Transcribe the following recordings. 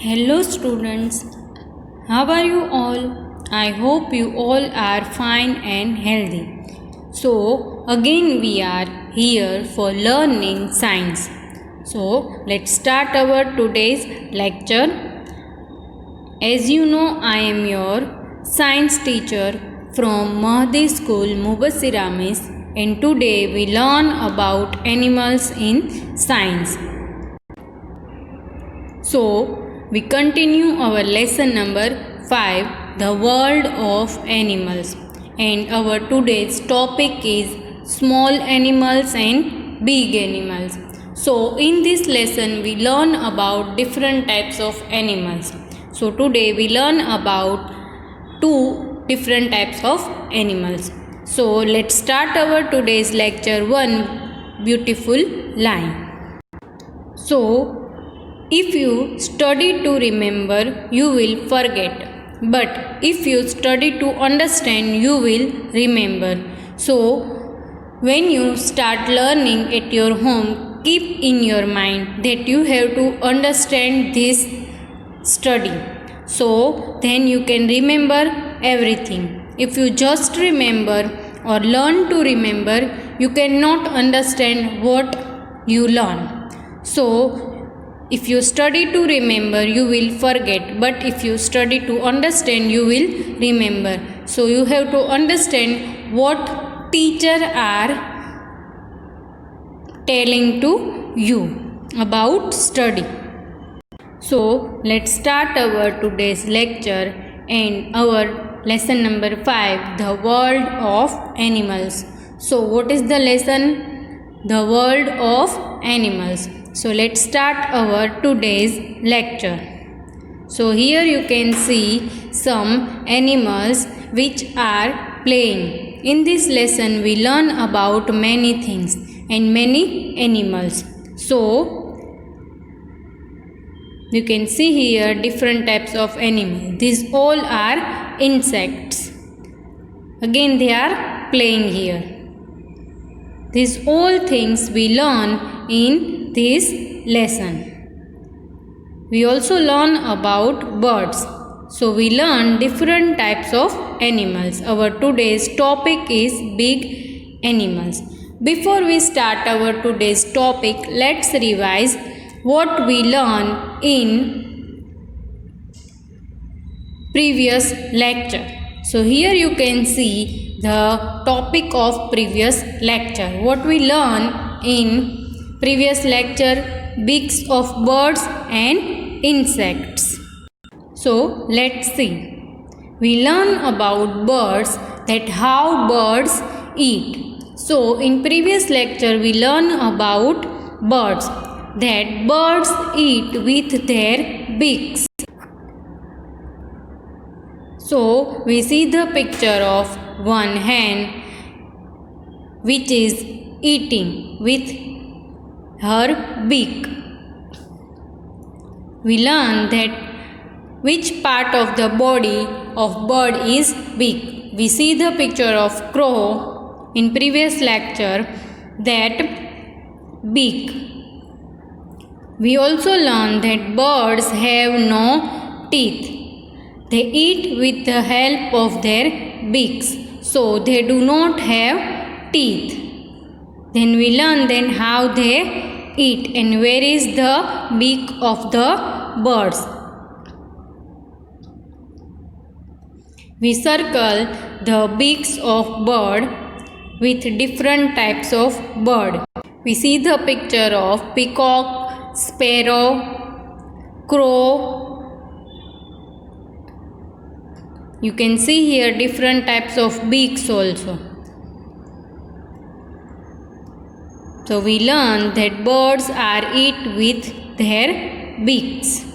Hello students, how are you all? I hope you all are fine and healthy. So again we are here for learning science. So let's start our today's lecture. As you know, I am your science teacher from Mahdi School, Mubassiramis, and today we learn about animals in science. So we continue our lesson number 5, the world of animals, and our today's topic is small animals and big animals. So in this lesson we learn about different types of animals. So today we learn about two different types of animals. So let's start our today's lecture. One beautiful line. So if you study to remember, you will forget. But if you study to understand, you will remember. So, when you start learning at your home, keep in your mind that you have to understand this study. So, then you can remember everything. If you just remember or learn to remember, you cannot understand what you learn. So, if you study to remember, you will forget. But if you study to understand, you will remember. So you have to understand what teacher are telling to you about study. So let's start our today's lecture and our lesson number 5, the world of animals. So what is the lesson? The world of animals. So let's start our today's lecture. So here you can see some animals which are playing. In this lesson we learn about many things and many animals. So you can see here different types of animals. These all are insects. Again they are playing here. These all things we learn in this lesson. We also learn about birds. So we learn different types of animals. Our today's topic is big animals. Before we start our today's topic, let's revise what we learned in previous lecture. So here you can see the topic of previous lecture. What we learned in previous lecture, beaks of birds and insects. So let's see. We learn about birds, that how birds eat. So in previous lecture we learn about birds, that birds eat with their beaks. So we see the picture of one hen which is eating with her beak. We learn that which part of the body of bird is beak. We see the picture of crow in previous lecture, that beak. We also learn that birds have no teeth. They eat with the help of their beaks. So they do not have teeth. Then we learn then how they eat and where is the beak of the birds. We circle the beaks of bird with different types of bird. We see the picture of peacock, sparrow, crow. You can see here different types of beaks also. So we learn that birds are eat with their beaks.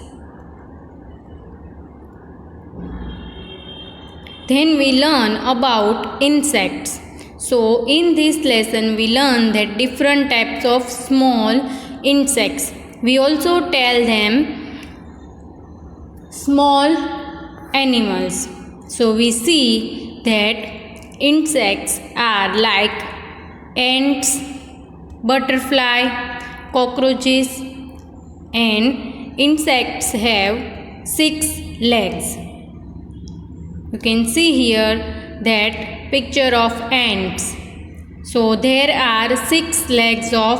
Then we learn about insects. So in this lesson we learn that different types of small insects. We also tell them small animals. So we see that insects are like ants, butterfly, cockroaches and insects have 6 legs. You can see here that picture of ants. So there are 6 legs of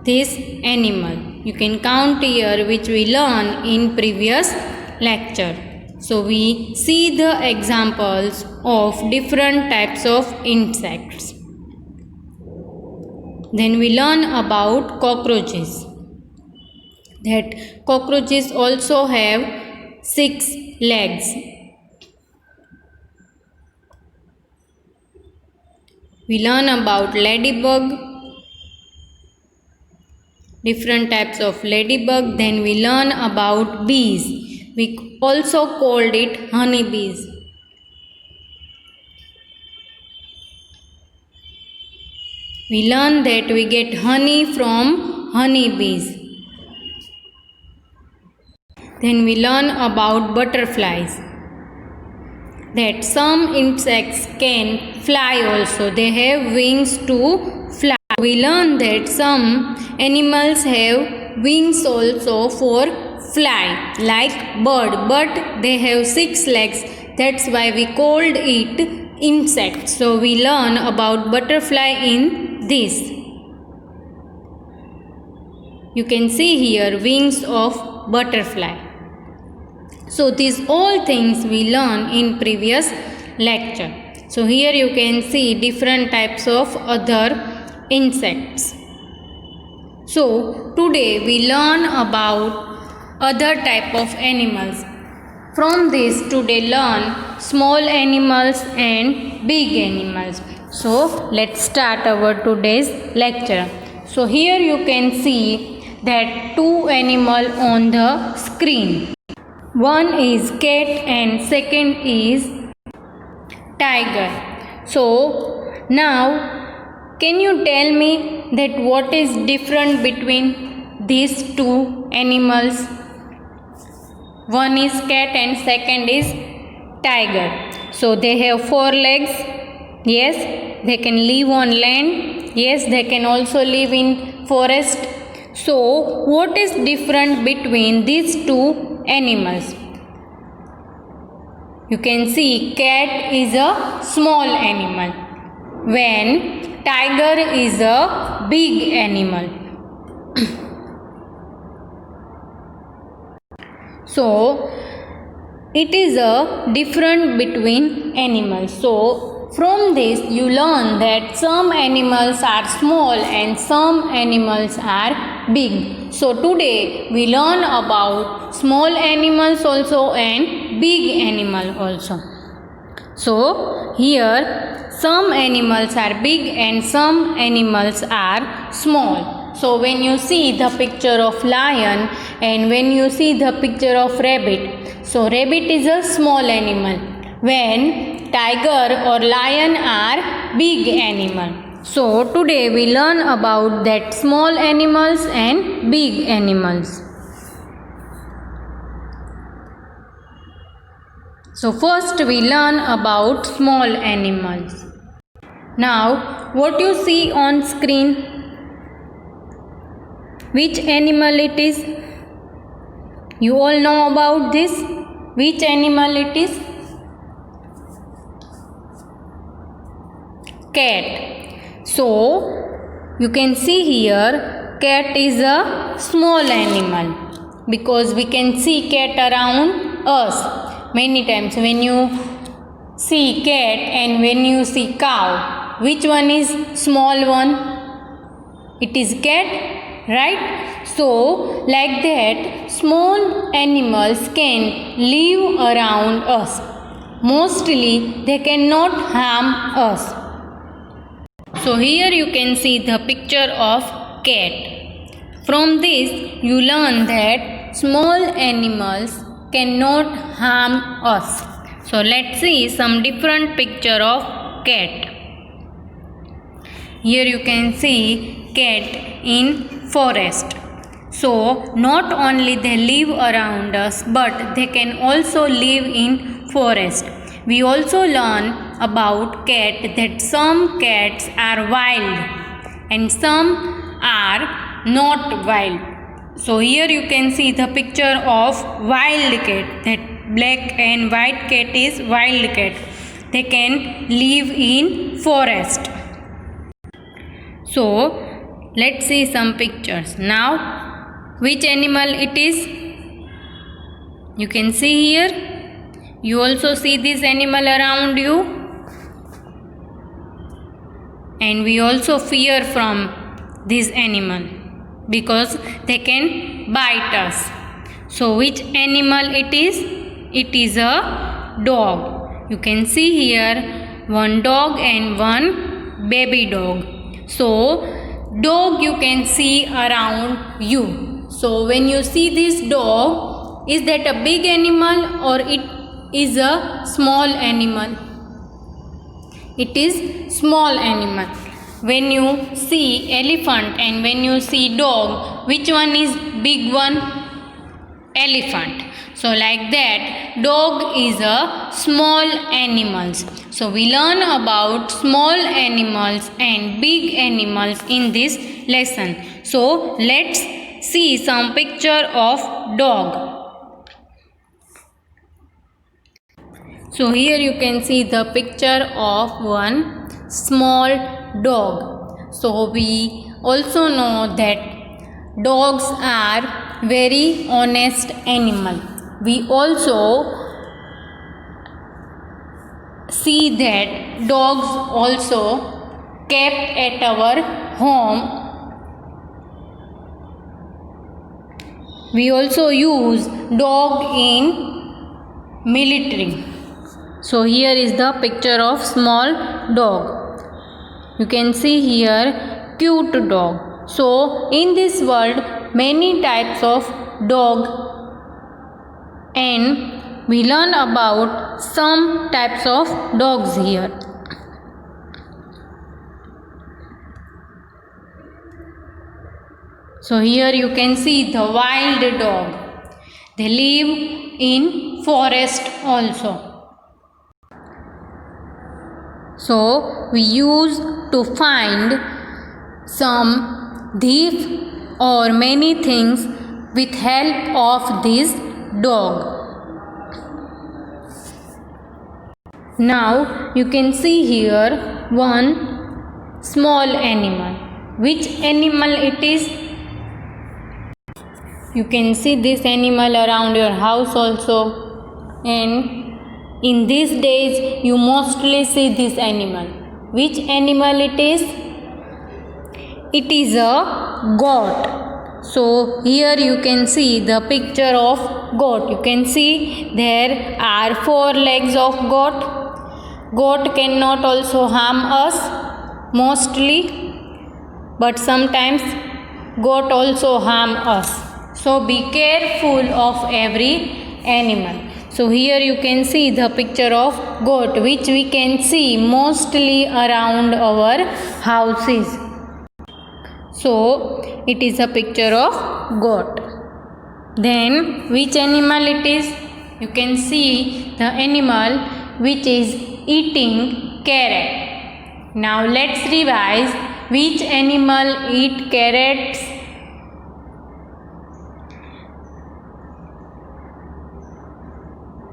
this animal. You can count here, which we learned in previous lecture. So we see the examples of different types of insects. Then we learn about cockroaches. That cockroaches also have 6 legs. We learn about ladybug, different types of ladybug. Then we learn about bees. We also called it honeybees. We learn that we get honey from honeybees. Then we learn about butterflies. That some insects can fly also. They have wings to fly. We learn that some animals have wings also for fly, like bird, but they have 6 legs. That's why we called it insect. So we learn about butterfly in this. You can see here wings of butterfly. So these all things we learn in previous lecture. So here you can see different types of other insects. So today we learn about other type of animals. From this today learn small animals and big animals. So let's start our today's lecture. So here you can see that 2 animals on the screen. One is cat and second is tiger. So now can you tell me that what is different between these 2 animals? One is cat and second is tiger. So they have 4 legs. Yes, they can live on land. Yes, they can also live in forest. So what is different between these 2 animals? You can see cat is a small animal, when tiger is a big animal. So it is a difference between animals. So from this you learn that some animals are small and some animals are big. So today we learn about small animals also and big animal also. So here some animals are big and some animals are small. So when you see the picture of lion and when you see the picture of rabbit, so rabbit is a small animal, when tiger or lion are big animal. So today we learn about that small animals and big animals. So first we learn about small animals. Now what you see on screen, which animal it is? You all know about this? Which animal it is? Cat. So you can see here cat is a small animal because we can see cat around us many times. When you see cat and when you see cow, which one is small one? It is cat, right? So like that small animals can live around us. Mostly they cannot harm us. So here you can see the picture of cat. From this you learn that small animals cannot harm us. So let's see some different picture of cat. Here you can see cat in forest. So not only they live around us, but they can also live in forest. We also learn about cat that some cats are wild and some are not wild. So here you can see the picture of wild cat. That black and white cat is wild cat. They can live in forest. So let's see some pictures. Now which animal it is? You can see here. You also see this animal around you. And we also fear from this animal because they can bite us. So which animal it is? It is a dog. You can see here one dog and one baby dog. So dog you can see around you. So when you see this dog, is that a big animal or it is a small animal? It is small animal. When you see elephant and when you see dog, which one is big one? Elephant. So like that, dog is a small animals. So we learn about small animals and big animals in this lesson. So let's see some picture of dog. So here you can see the picture of one small dog. So we also know that dogs are very honest animal. We also see that dogs also kept at our home. We also use dog in military. So here is the picture of small dog. You can see here cute dog. So in this world many types of dog, and we learn about some types of dogs here. So here you can see the wild dog. They live in forest also. So we used to find some thief or many things with help of this dog. Now you can see here one small animal. Which animal it is? You can see this animal around your house also, and in these days you mostly see this animal. Which animal it is? It is a goat. So here you can see the picture of goat. You can see there are 4 legs of goat. Goat cannot also harm us mostly, but sometimes goat also harm us. So be careful of every animal. So here you can see the picture of goat, which we can see mostly around our houses. So it is a picture of goat. Then which animal it is? You can see the animal which is eating carrot. Now let's revise which animal eat carrots.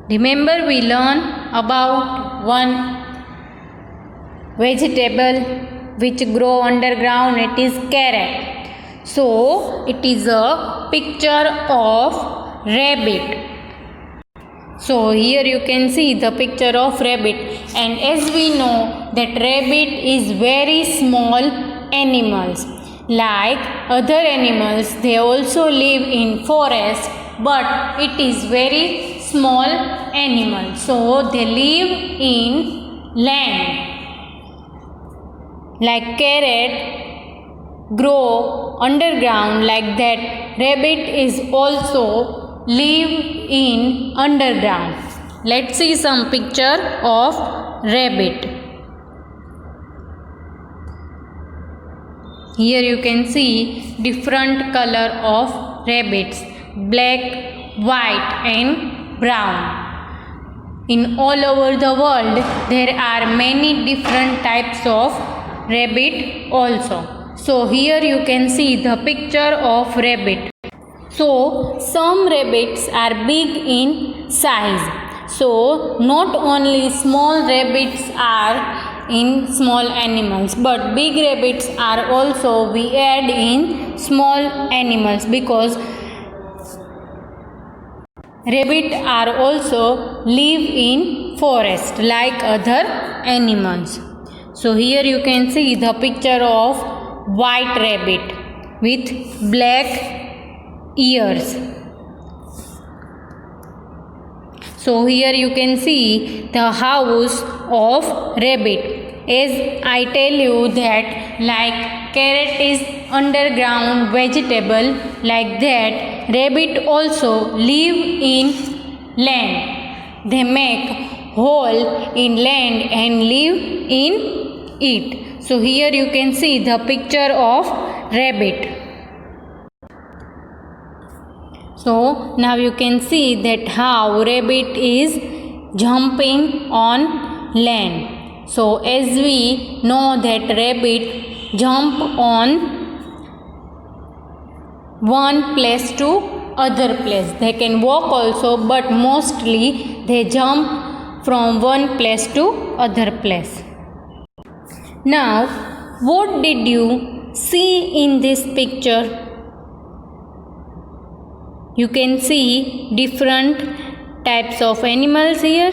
Remember we learn about one vegetable which grow underground. It is carrot. So it is a picture of rabbit. So here you can see the picture of rabbit, and as we know that rabbit is very small animals. Like other animals, they also live in forest, but it is very small animal. So they live in land. Like carrot grow underground, like that rabbit is also live in underground. Let's see some picture of rabbit. Here you can see different color of rabbits, black, white and brown. In all over the world there are many different types of rabbit also. So here you can see the picture of rabbit. So some rabbits are big in size. So not only small rabbits are in small animals, but big rabbits are also we add in small animals, because rabbit are also live in forest like other animals. So here you can see the picture of white rabbit with black ears. So here you can see the house of rabbit. As I tell you that like carrot is underground vegetable, like that rabbit also live in land. They make hole in land and live in it. So here you can see the picture of rabbit. So now you can see that how rabbit is jumping on land. So as we know that rabbit jump on one place to other place. They can walk also, but mostly they jump from one place to other place. Now what did you see in this picture? You can see different types of animals here.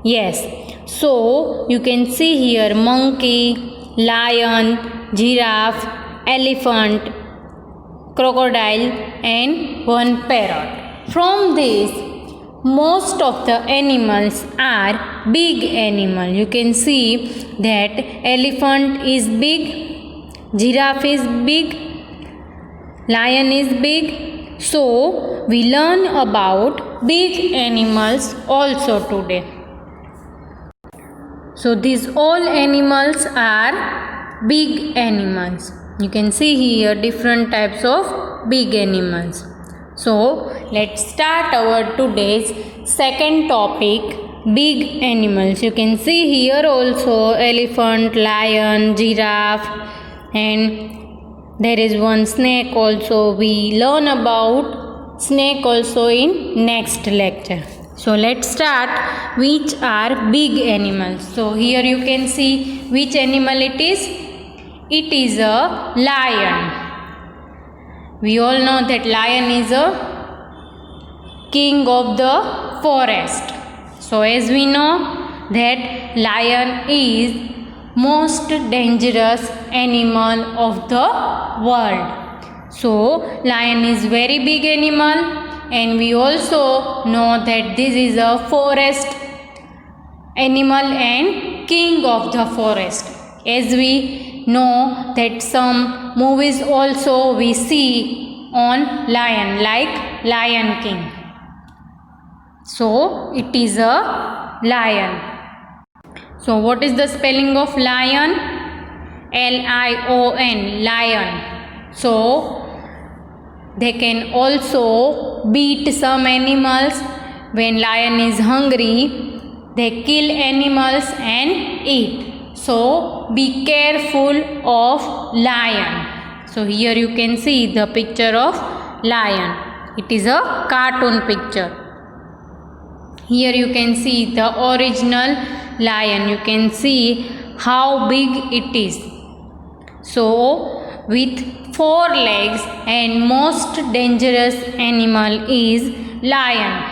Yes, so you can see here monkey, lion, giraffe, elephant, crocodile and one parrot. From this, most of the animals are big animal. You can see that elephant is big, giraffe is big, lion is big. So we learn about big animals also today. So these all animals are big animals. You can see here different types of big animals. So let's start our today's second topic, big animals. You can see here also elephant, lion, giraffe, and there is one snake also. We learn about snake also in next lecture. So let's start which are big animals. So here you can see which animal it is. It is a lion. We all know that lion is a king of the forest. So as we know that lion is most dangerous animal of the world. So lion is very big animal, and we also know that this is a forest animal and king of the forest. As we know that some movies also we see on lion, like Lion King. So it is a lion. So what is the spelling of lion? Lion, lion. So they can also beat some animals. When lion is hungry, they kill animals and eat. So be careful of lion. So here you can see the picture of lion. It is a cartoon picture. Here you can see the original lion. You can see how big it is. So with 4 legs, and most dangerous animal is lion.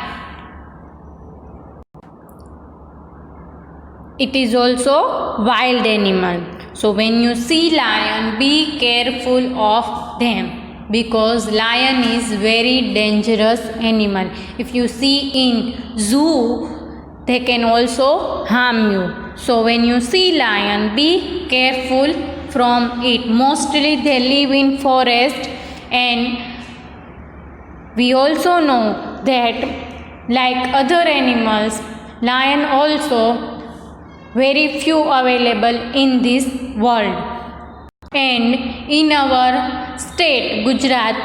It is also wild animal. So when you see lion, be careful of them, because lion is very dangerous animal. If you see in zoo, they can also harm you. So when you see lion, be careful from it. Mostly they live in forest, and we also know that like other animals, lion also very few available in this world. And in our state Gujarat,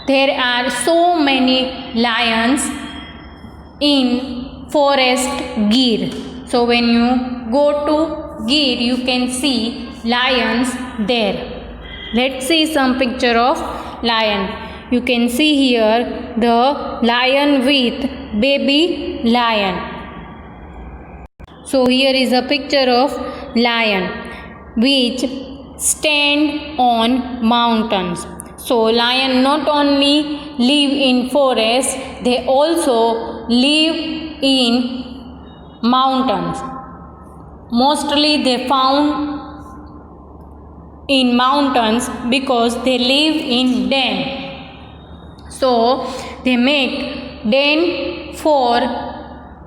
there are so many lions in forest Gir. So when you go to Gir, you can see lions there. Let's see some picture of lion. you can see here the lion with baby lion. So here is a picture of lion which stand on mountains. So lion not only live in forest, they also live in mountains. Mostly they found in mountains because they live in den. So they make den for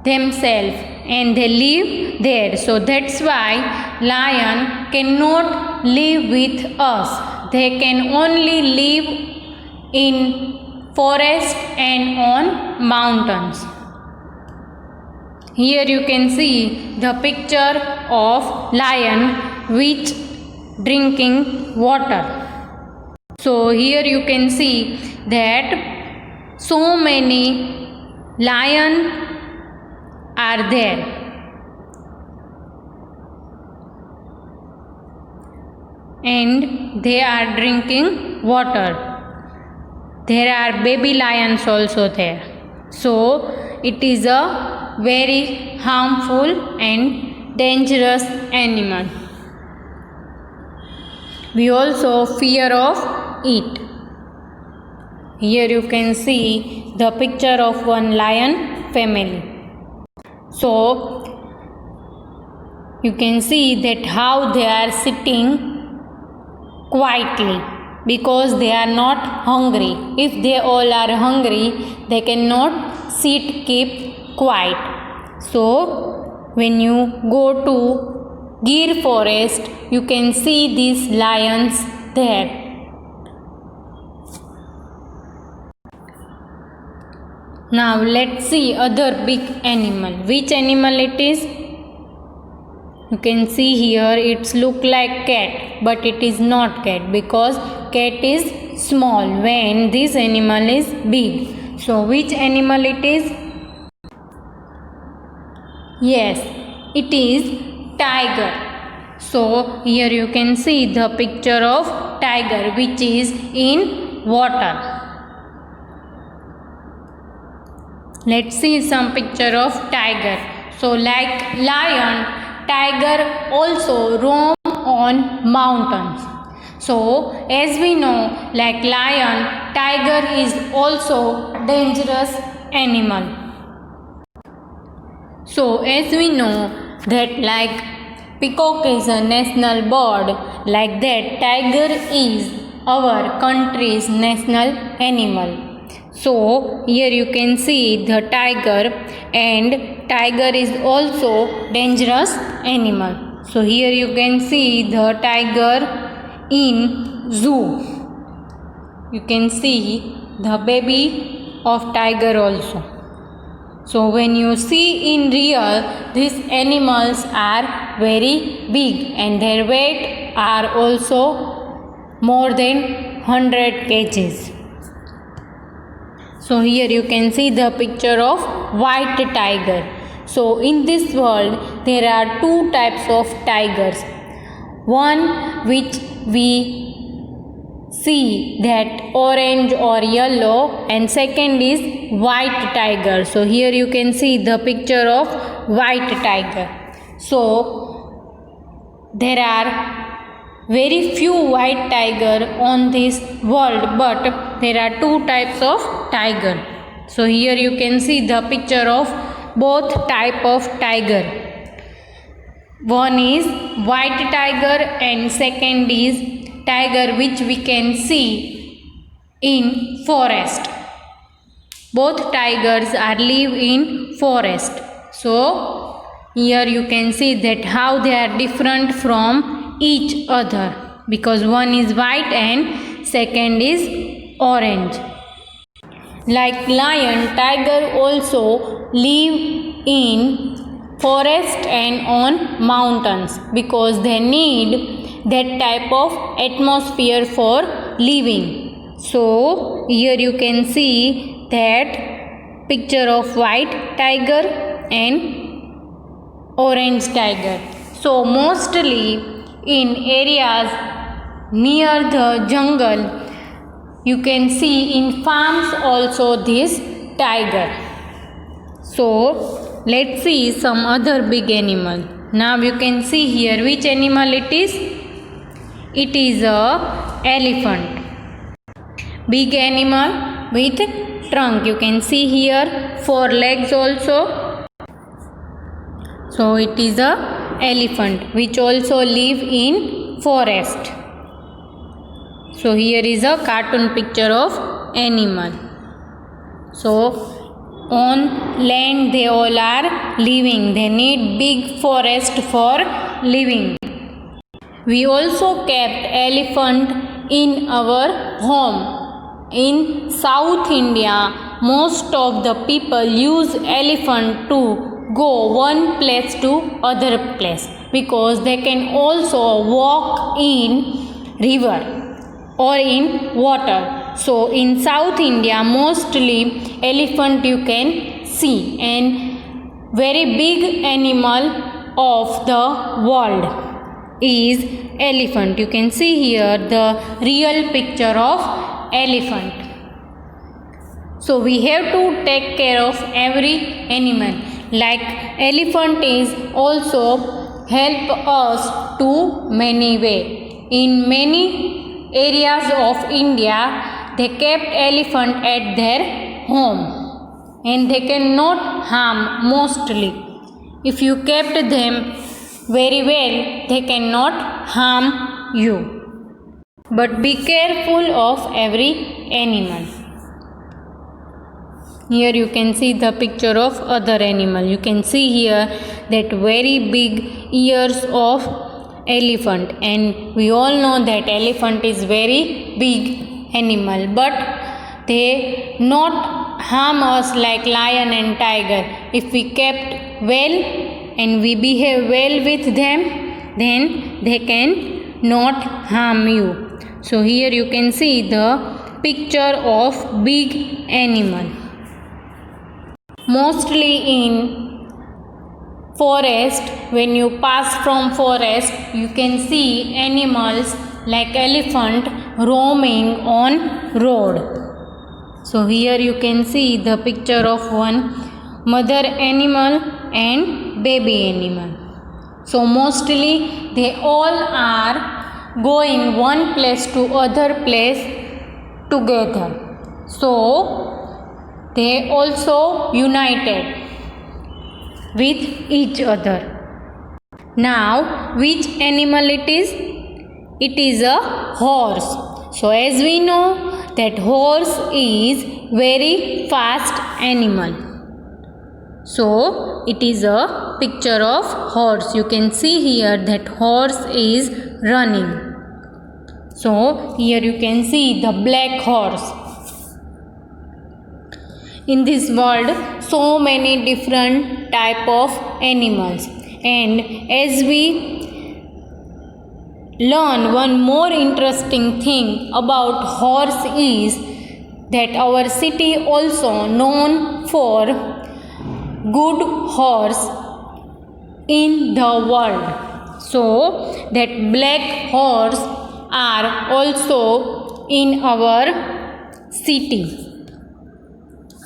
themselves and they live there. So that's why lion cannot live with us. They can only live in forest and on mountains. Here you can see the picture of lion which drinking water. So here you can see that so many lion are there. And they are drinking water. There are baby lions also there. So it is a very harmful and dangerous animal. We also fear of it. Here you can see the picture of one lion family. So you can see that how they are sitting quietly because they are not hungry. If they all are hungry, they cannot keep quiet. So when you go to Gir forest, you can see these lions there. Now let's see other big animal. Which animal it is? You can see here it's look like cat, but it is not cat because cat is small when this animal is big. So which animal it is? Yes, it is tiger. So here you can see the picture of tiger which is in water. Let's see some picture of tiger. So like lion, tiger also roam on mountains. So as we know, like lion, tiger is also dangerous animal. So as we know that like peacock is a national bird, like that tiger is our country's national animal. So here you can see the tiger, and tiger is also dangerous animal. So here you can see the tiger in zoo. You can see the baby of tiger also. So when you see in real, these animals are very big and their weight are also more than 100 kgs. So here you can see the picture of white tiger. So in this world there are two types of tigers. One which we see that orange or yellow, and second is white tiger. So here you can see the picture of white tiger. So there are very few white tiger on this world, but there are two types of tiger. So here you can see the picture of both type of tiger. One is white tiger and second is tiger which we can see in forest. Both tigers are live in forest. So here you can see that how they are different from each other because one is white and second is orange. Like lion, tiger also live in forest and on mountains because they need that type of atmosphere for living. So here you can see that picture of white tiger and orange tiger. So mostly in areas near the jungle, you can see in farms also this tiger. So let's see some other big animal. Now you can see here which animal it is. It is a elephant. Big animal with trunk. You can see here 4 legs also. So it is a elephant which also live in forest. So here is a cartoon picture of animal. So on land they all are living. They need big forest for living. We also kept elephant in our home. In South India, most of the people use elephant to go one place to other place because they can also walk in river or in water. So in South India mostly elephant you can see, and very big animal of the world is elephant. You can see here the real picture of elephant. So we have to take care of every animal. Like elephant is also help us to many way. In many areas of India they kept elephant at their home and they cannot harm mostly. If you kept them very well they cannot harm you. But be careful of every animal. Here you can see the picture of other animal. You can see here that very big ears of elephant, and we all know that elephant is very big animal, but they not harm us like lion and tiger. If we kept well and we behave well with them, then they can not harm you. So here you can see the picture of big animal. Mostly in forest, when you pass from forest, you can see animals like elephant roaming on road. So here you can see the picture of one mother animal and baby animal. So mostly they all are going one place to other place together. So they also united with each other. Now which animal it is? It is a horse. So as we know that horse is very fast animal. So it is a picture of horse. You can see here that horse is running. So here you can see the black horse. In this world so many different type of animals, and as we learn one more interesting thing about horse is that our city also known for good horse in the world. So that black horse are also in our city.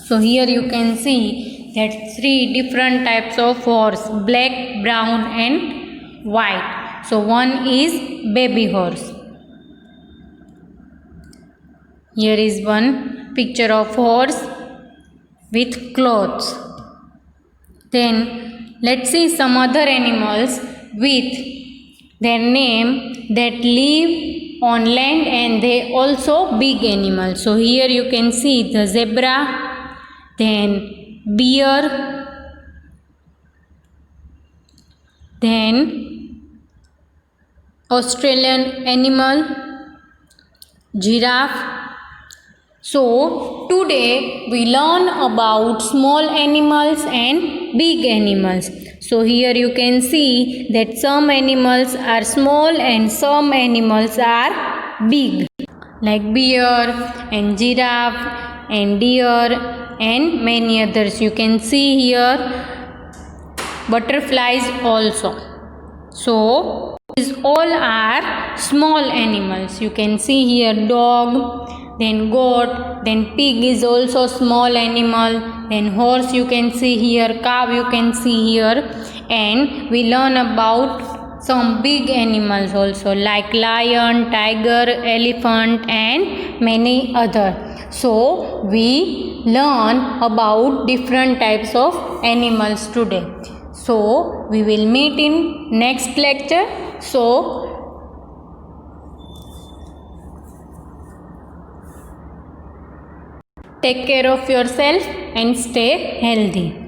So here you can see that 3 different types of horse: black, brown and white. So one is baby horse. Here is one picture of horse with clothes. Then let's see some other animals with their name that live on land and they also big animals. So here you can see the zebra, then bear, then Australian animal, giraffe. So today we learn about small animals and big animals. So here you can see that some animals are small and some animals are big, like bear and giraffe and deer and many others. You can see here butterflies also. So these all are small animals. You can see here dog, then goat, then pig is also small animal, then horse you can see here, cow you can see here, and we learn about some big animals also like lion, tiger, elephant and many other. So we learn about different types of animals today. So we will meet in next lecture. So take care of yourself and stay healthy.